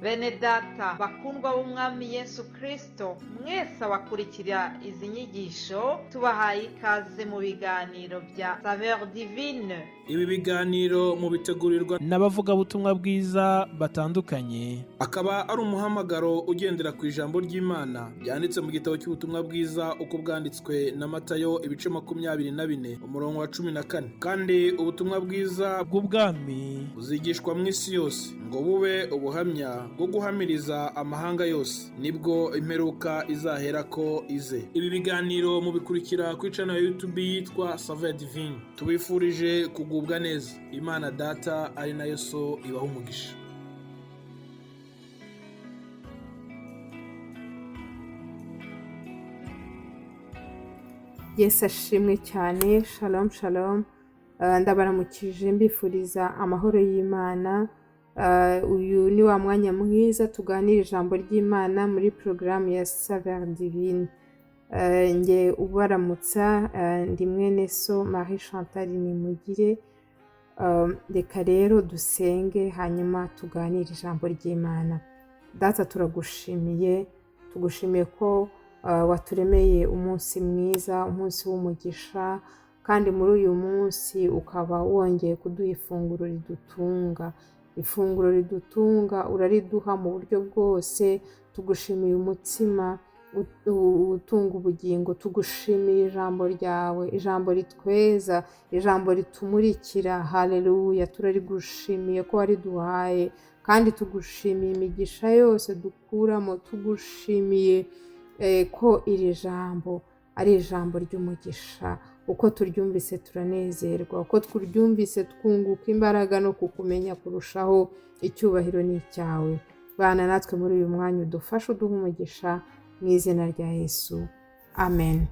Bene data bakundwa b'umwami Yesu Kristo, mwese abakurikira izi nyigisho tubahaye ikaze mu biganiro bya Saveur Divine. Ibi biganiro mu bitegurirwa n'abavugabutumwa bwiza batandukanye, akaba ari umuhamagaro ugendera ku ijambo ry'Imana byanditse mu gitabo cy'ubutumwa bwiza uko bwanditswe na Matayo ibice 24 umurongo wa 14. Kandi ubutumwa bwiza bw'ubwami buzigishwa mu isi yose ngo bube ubuhamya bwo guhamiriza amahanga yose, nibwo imperuka izaherako ize. Ibi biganiro mubikurikira ku channel ya YouTube yitwa Saveur Divine. Tubifurije kugubwa neza. Imana Data ari nayo So ibaha umugisha. Yesu ashimwe cyane. Shalom shalom. Ndabaramukije mbifuriza amahoro y'Imana. Uyu ni wa mwanya mwiza tuganira ijambo ry'Imana muri porogaramu ya Saveur Divine. Nge ubaramutsa ndi mwene So Marie Chantal Nimugire. Reka rero dusenge hanyuma tuganire ijambo ry'Imana. Data tugushimiye ko waturemeye umunsi mwiza, umunsi w'umugisha, kandi muri uyu munsi ukaba wongeye kuduha ifunguro ridutunga urariduha mu buryo bwose. Tugushimiye umutsima utunga ubugingo, tugushimiye ijambo ryawe, ijambo ritweza, ijambo ritumurikira. Haleluya, turarigushimiye ko wariduhaye, kandi tugushimiye imigisha yose dukuramo. Tugushimiye ko iri jambo ari ijambo ry'umugisha. Uko turyumvise turanezerwa, uko turyumvise twunguka imbaraga no kukumenya kurushaho. Icyubahiro ni icyawe. Bana natwe muri uyu mwanya, udufashe uduha umugisha mu izina rya Yesu, amen.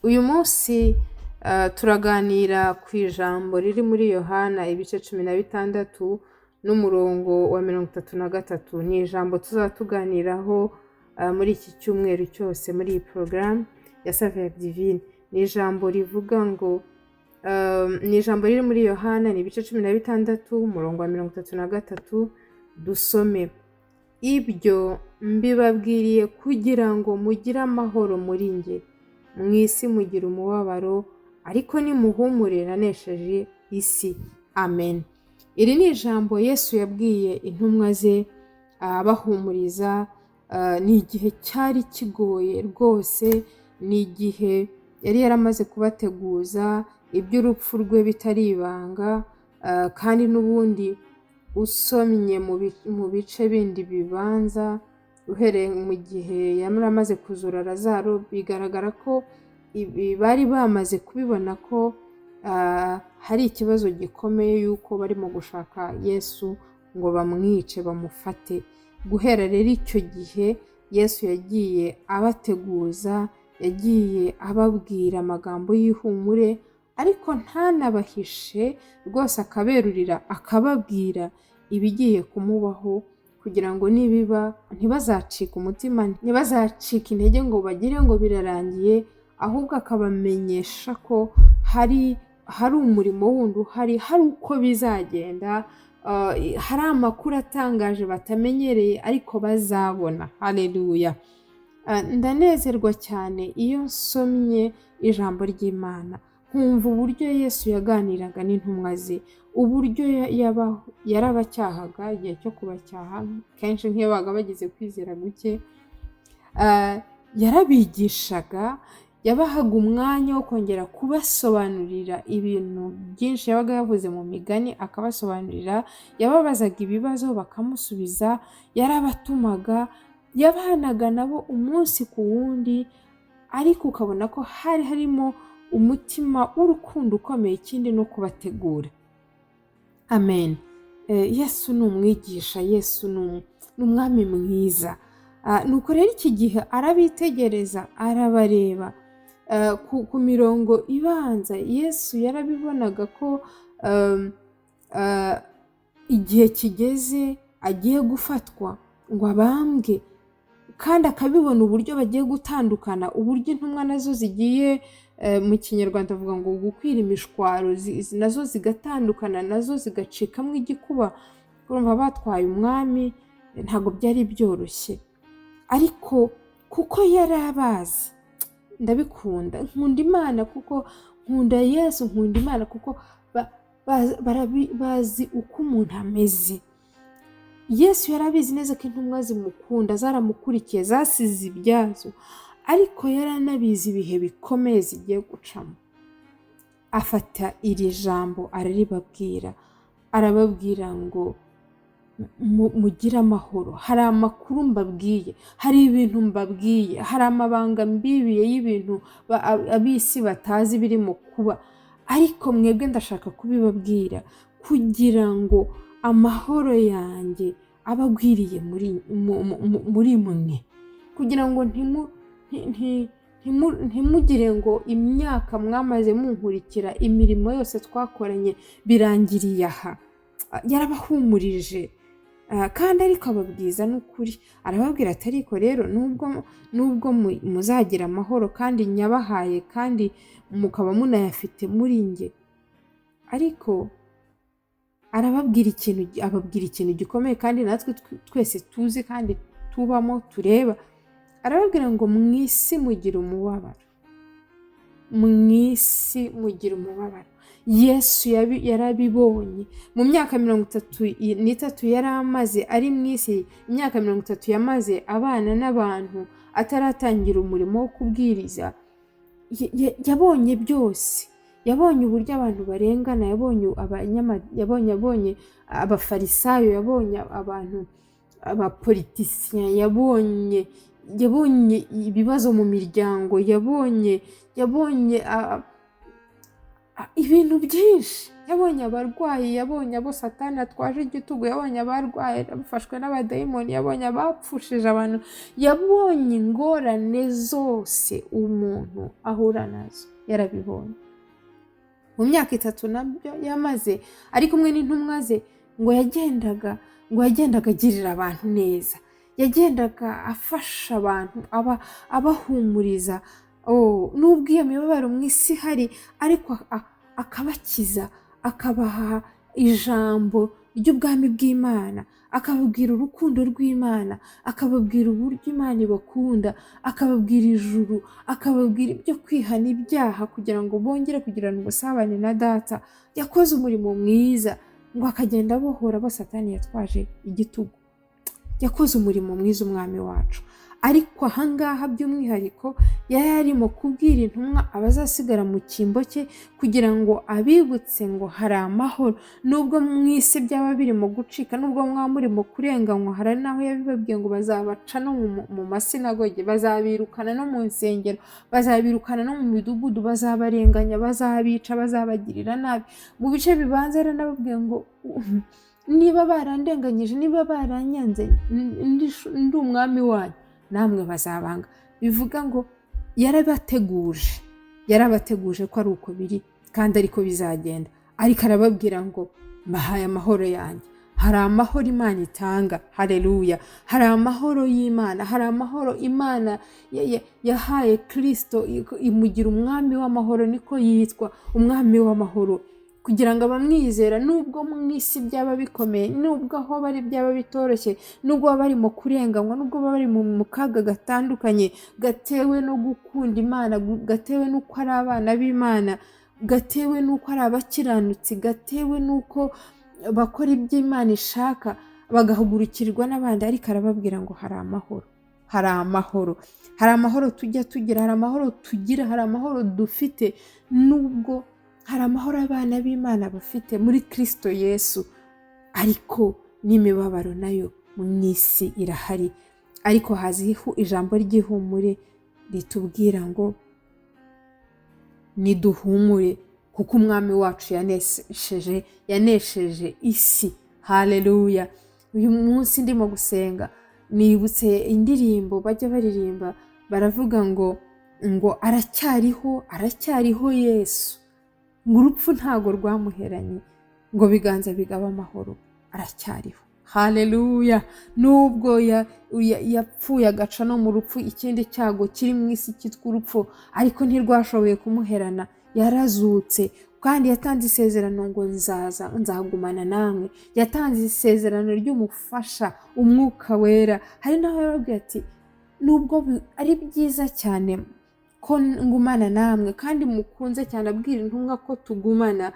Uyu munsi turaganira ku ijambo riri muri Yohana ibice 16 n'umurongo wa 33. Ni ijambo tuzaba tuganiraho muri iki cyumweru cyose muri iyi porogaramu ya Saveur Divine. Ni ijambo rivuga ngo ni ijambo riri muri Yohana ni ibice 16 umurongo wa 33. Dusome: ibyo mbibabwiriye kugira ngo mugire amahoro muri nge. Mu isi mugira umubabaro, ariko nimuhumure nanesheje isi. Amen. Iri ni ijambo Yesu yabwiye intumwa ze abahumuriza. Ni igihe cyari kigoye rwose, ni igihe yari yaramaze kubateguza iby'urupfu rwe bitari ibanga. Kandi n'ubundi usomye mu bice bindi bibanza, uhereye mu gihe yaramaze kuzura Lazaro, bigaragara ko bari bamaze kubibona ko hari ikibazo gikomeye yuko barimo gushaka Yesu ngo bamwice, bamufate. Guhera rero icyo gihe Yesu yagiye abateguza, yagiye ababwira amagambo y'ihumure, ariko ntanabahishe rwose, akaberurira akababwira ibigiye kumubaho, kugira ngo nibiba ntibazacika umutima, ntibazacika intege ngo bagire ngo birarangiye, ahubwo akabamenyesha ko hari umurimo wundi uhari, hari uko bizagenda, hari amakuru atangaje batamenyereye ariko bazabona. Haleluya. Ndanezerwa cyane iyo nsomye ijambo ry'Imana, nkumva uburyo Yesu yaganiraga n'intumwa ze, uburyo yarabacyahaga igihe cyo kubacyaha kenshi nk'iyo baga bagize kwizera guke. Yarabigishaga, yabahaga umwanya wo kongera kubasobanurira ibintu byinshi yabaga yavuze mu migani, akabasobanurira. Yababazaga ibibazo bakamusubiza, yarabatumaga, yabanaga nabo umunsi ku wundi, ariko ukabona ko harimo umutima w'urukundo ukomeye, ikindi no kubategura. Amen. Yesu ni umwigisha, Yesu ni umwami mwiza. Nuko rero iki gihe arabitegereza, arabareba. Ku mirongo ibanza Yesu yarabibonaga ko igihe kigeze agiye gufatwa ngo abambwe, kandi akabibona uburyo bagiye gutandukana, uburyo intumwa nazo zigiye mu kinyarwanda avuga ngo gukwira imishwaro nazo zigatandukana, nazo zigacikamo igikuba. urumva batwaye umwami ntabwo byari byoroshye, ariko kuko yari abazi, ndabikunda, nkunda Imana kuko nkunda Yesu, nkunda Imana kuko bazi uko umuntu ameze. Yesu yarabizi neza ko intumwa zimukunda, zaramukurikiye, zasize ibyazo, ariko yaranabizi ibihe bikomeye zigiye gucamo. Afata iri jambo araribabwira, arababwira ngo mugire amahoro, hari amakuru mbabwiye, hari ibintu mbabwiye, hari amabanga mbibiye y'ibintu ab'isi batazi birimo kuba, ariko mwebwe ndashaka kubibabwira kugira ngo amahoro yanjye abagwiriye muri mwe, kugira ngo ntimugire ngo imyaka mwamaze munkurikira, imirimo yose twakoranye birangiriye aha. Yarabahumurije kandi ariko ababwiza n'ukuri, arababwira ati ariko rero nubwo muzagira amahoro kandi nyabahaye kandi mukaba munayafite muri nge, ariko ababwira ikintu gikomeye kandi natwe twese tuzi kandi tubamo tureba. Arababwira ngo mu isi mugira umubabaro, mu isi mugira umubabaro. Yesu yarabibonye mu myaka 33 yari amaze ari mu isi, imyaka 30 yamaze abana n'abantu ataratangira umurimo wo kubwiriza. Yabonye byose, yabonye uburyo abantu barengana, yabonye abafarisayo, yabonye abantu abapolitisiyen, yabonye ibibazo mu miryango, yabonye ibintu byinshi, yabonye abarwayi, yabonye abo Satani atwaje igitugu, yabonye abarwaye bafashwe n'abadayimoni, yabonye abapfushije abantu, yabonye ingorane zose umuntu ahura nazo, yarabibonye. Mu myaka 3 nabyo yamaze ari kumwe n'intumwa ze, ngo yagendaga agirira abantu neza, yagendaga afasha abantu, abahumuriza. Nubwo iyo mibabaro mu isi hari, ariko akabakiza, akabaha ijambo ry'ubwami bw'Imana, akababwira urukundo rw'Imana, akababwira uburyo Imana ibakunda, akababwira ijuru, akababwira ibyo kwihana ibyaha kugira ngo bongere kugirana ubusabane na Data. Yakoze umurimo mwiza, ngo akagenda abohora abo Satani yatwaje igitugu. Yakoze umurimo mwiza umwami wacu, ariko ahangaha by'umwihariko yari arimo kubwira intumwa abazasigara mu cyimbo cye kugira ngo abibutse ngo hari amahoro. Nubwo mu isi byaba birimo gucika, nubwo mwamurimo kurenganywa, hari naho yabibabwiye ngo bazabaca no mu masinagoge, bazabirukana no mu nsengero, bazabirukana no mu midugudu, bazabarenganya, bazabica, bazabagirira nabi. Mu bice bibanza yaranababwiye ngo niba barandenganyije, niba baranyanze, ndi umwami wanyu, namwe bazabanga. Bivuga ngo yarabateguje ko ari uko biri kandi ariko bizagenda. Ariko arababwira ngo mbahaye amahoro yanjye. Hari amahoro Imana itanga, haleluya. Hari amahoro y'Imana, hari amahoro Imana yahaye Kristo, imugira umwami w'amahoro, niko yitwa umwami w'amahoro, kugira ngo abamwizera nubwo mu isi byaba bikomeye, nubwo aho bari byaba bitoroshye, nubwo baba barimo kurenganywa, nubwo baba bari mu kaga gatandukanye, gatewe no gukunda Imana, gatewe n'uko ari abana b'Imana, gatewe n'uko ari abakiranutsi, gatewe n'uko bakora ibyo Imana ishaka, bagahugurukirwa n'abandi. Ariko arababwira ngo hari amahoro, hari amahoro, hari amahoro tujya tugira, hari amahoro tugira, hari amahoro dufite, nubwo hari amahoro abana b'Imana bafite muri Kristo Yesu, ariko n'imibabaro nayo mu isi irahari. Ariko haziho ijambo ry'ihumure ritubwira ngo niduhumure kuko umwami wacu yanesheje isi, haleluya. Uyu munsi ndimo gusenga nibutse indirimbo bajya baririmba, baravuga ngo aracyariho Yesu, ngo urupfu ntago rwamuheranye, ngo biganza bigaba amahoro, aracyariho, haleluya. Nubwo yapfuye agaca no mu rupfu, ikindi cyago kiri mu isi cyitwa urupfu, ariko ntirwashoboye kumuherana. Yarazutse kandi yatanze isezerano ngo nzagumana namwe. Yatanze isezerano ry'umufasha, umwuka wera. Hari naho yababwiye ati nubwo ari byiza cyane ko ngumana namwe kandi mukunze cyane, abwira intumwa ko tugumana,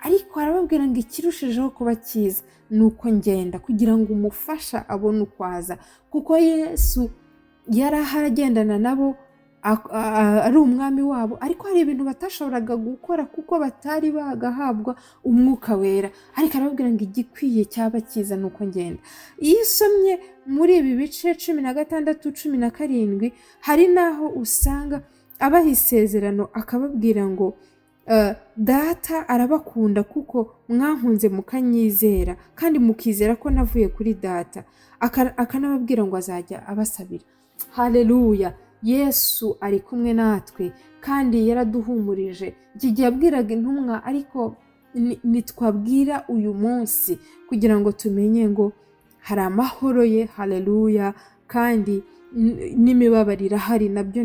ariko arababwira ngo ikirushijeho kuba cyiza ni uko ngenda, kugira ngo umufasha abone uko aza. Kuko Yesu yari agendana nabo ari umwami wabo, ariko hari ibintu batashoboraga gukora kuko batari bagahabwa umwuka wera. Ariko arababwira ngo igikwiye cyaba cyiza ni uko ngenda. Iyo usomye muri ibi bice 16, 17, hari naho usanga abaha isezerano akababwira ngo data arabakunda kuko mwankunze mukanyizera kandi mukizera ko navuye kuri data. Akanababwira ngo azajya abasabira. Haleluya! Yesu ari kumwe natwe kandi yaraduhumurije. Iki gihe yabwiraga intumwa, ariko nitwabwira uyu munsi kugira ngo tumenye ngo hari amahoro ye. Haleluya! Kandi n'imibabaro irahari, nabyo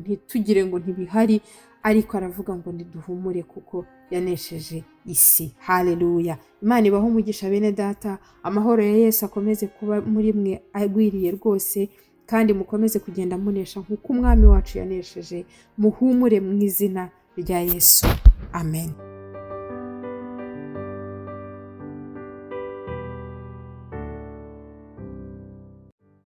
ntitugire ngo ntibihari, ariko aravuga ngo niduhumure kuko yanesheje isi. Haleluya! Imana ibaho umugisha bene data. Amahoro ya Yesu akomeze kuba muri mwe agwiriye rwose, kandi mukomeze kugenda munesha nk'uko umwami wacu yanesheje. Muhumure mu izina rya Yesu. Amen.